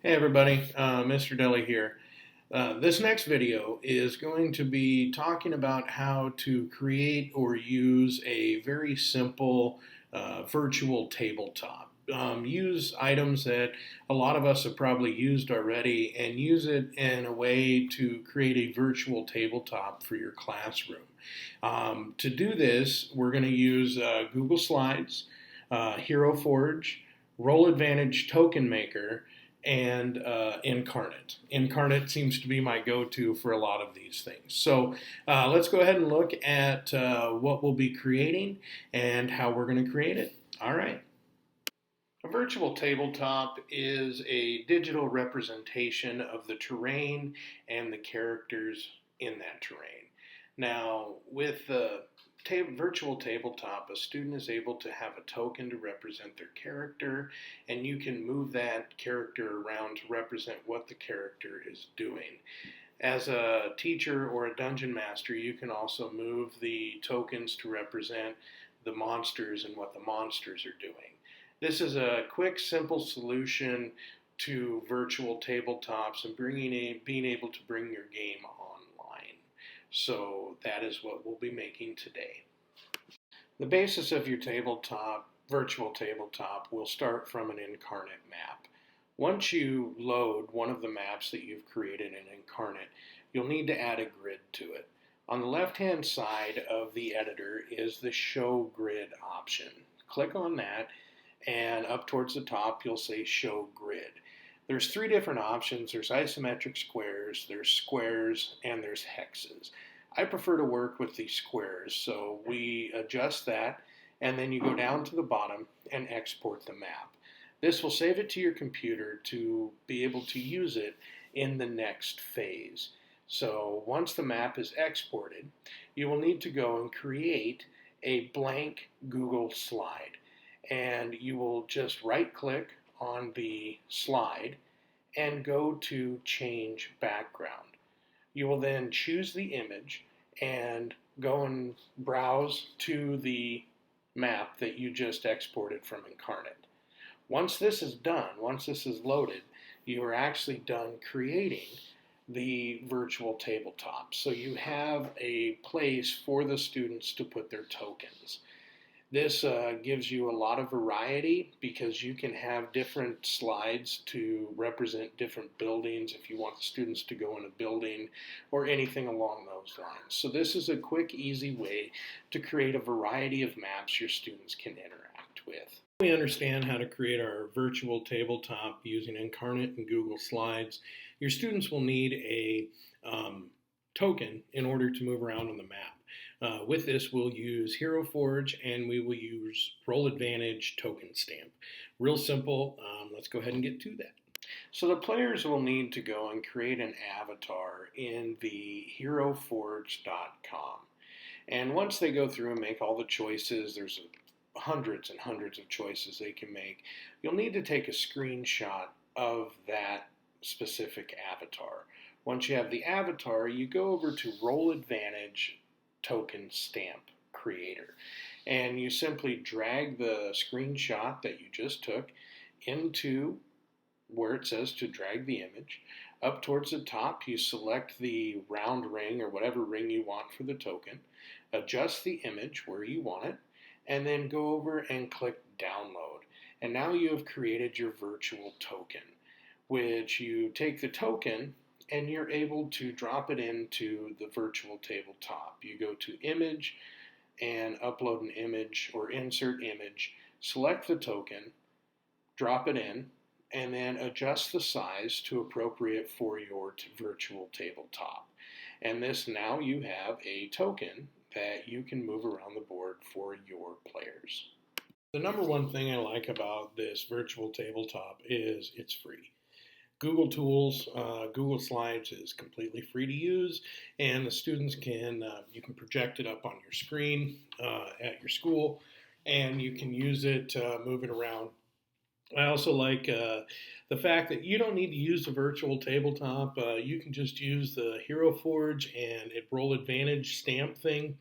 Hey everybody, Mr. Deli here. This next video is going to be talking about how to create or use a very simple virtual tabletop. Use items that a lot of us have probably used already and use it in a way to create a virtual tabletop for your classroom. To do this, we're going to use Google Slides, Hero Forge, Roll Advantage Token Maker, and Inkarnate. Inkarnate seems to be my go-to for a lot of these things. So let's go ahead and look at what we'll be creating and how we're going to create it. All right. A virtual tabletop is a digital representation of the terrain and the characters in that terrain. Now, with the virtual tabletop, a student is able to have a token to represent their character, and you can move that character around to represent what the character is doing. As a teacher or a dungeon master, you can also move the tokens to represent the monsters and what the monsters are doing. This is a quick, simple solution to virtual tabletops and being able to bring your game online. So that is what we'll be making today. The basis of your virtual tabletop, will start from an Inkarnate map. Once you load one of the maps that you've created in Inkarnate, you'll need to add a grid to it. On the left-hand side of the editor is the Show Grid option. Click on that, and up towards the top you'll say Show Grid. There's three different options. There's isometric squares, and there's hexes. I prefer to work with the squares, so we adjust that, and then you go down to the bottom and export the map. This will save it to your computer to be able to use it in the next phase. So once the map is exported, you will need to go and create a blank Google slide. And you will just right-click on the slide and go to Change Background. You will then choose the image and go and browse to the map that you just exported from Inkarnate. Once this is done, once this is loaded, you are actually done creating the virtual tabletop. So you have a place for the students to put their tokens. This gives you a lot of variety because you can have different slides to represent different buildings if you want the students to go in a building or anything along those lines. So this is a quick, easy way to create a variety of maps your students can interact with. We understand how to create our virtual tabletop using Inkarnate and Google Slides. Your students will need a token in order to move around on the map. With this, we'll use Hero Forge and we will use Roll Advantage Token Stamp. Real simple. Let's go ahead and get to that. So the players will need to go and create an avatar in the heroforge.com. And once they go through and make all the choices, there's hundreds and hundreds of choices they can make. You'll need to take a screenshot of that specific avatar. Once you have the avatar, you go over to Roll Advantage Token Stamp Creator, and you simply drag the screenshot that you just took into where it says to drag the image. Up towards the top, you select the round ring or whatever ring you want for the token, adjust the image where you want it, and then go over and click download. And now you have created your virtual token, which you take the token and you're able to drop it into the virtual tabletop. You go to image and upload an image or insert image, select the token, drop it in, and then adjust the size to appropriate for your virtual tabletop. And this, now you have a token that you can move around the board for your players. The number one thing I like about this virtual tabletop is it's free. Google Tools, Google Slides is completely free to use, and the students you can project it up on your screen at your school, and you can use it, move it around. I also like the fact that you don't need to use the virtual tabletop. You can just use the Hero Forge and Roll Advantage stamp thing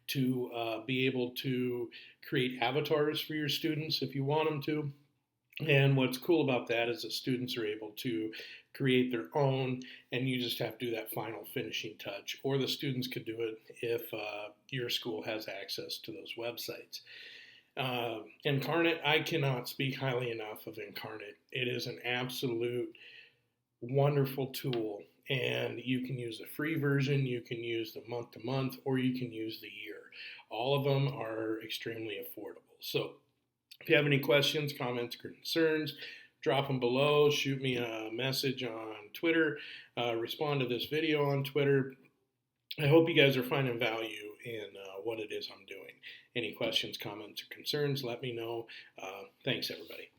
to be able to create avatars for your students if you want them to. And what's cool about that is that students are able to create their own, and you just have to do that final finishing touch. Or the students could do it if your school has access to those websites. Inkarnate, I cannot speak highly enough of Inkarnate. It is an absolute wonderful tool, and you can use the free version, you can use the month to month, or you can use the year. All of them are extremely affordable. So if you have any questions, comments, or concerns, drop them below. Shoot me a message on Twitter. Respond to this video on Twitter. I hope you guys are finding value in what it is I'm doing. Any questions, comments, or concerns, let me know. Thanks, everybody.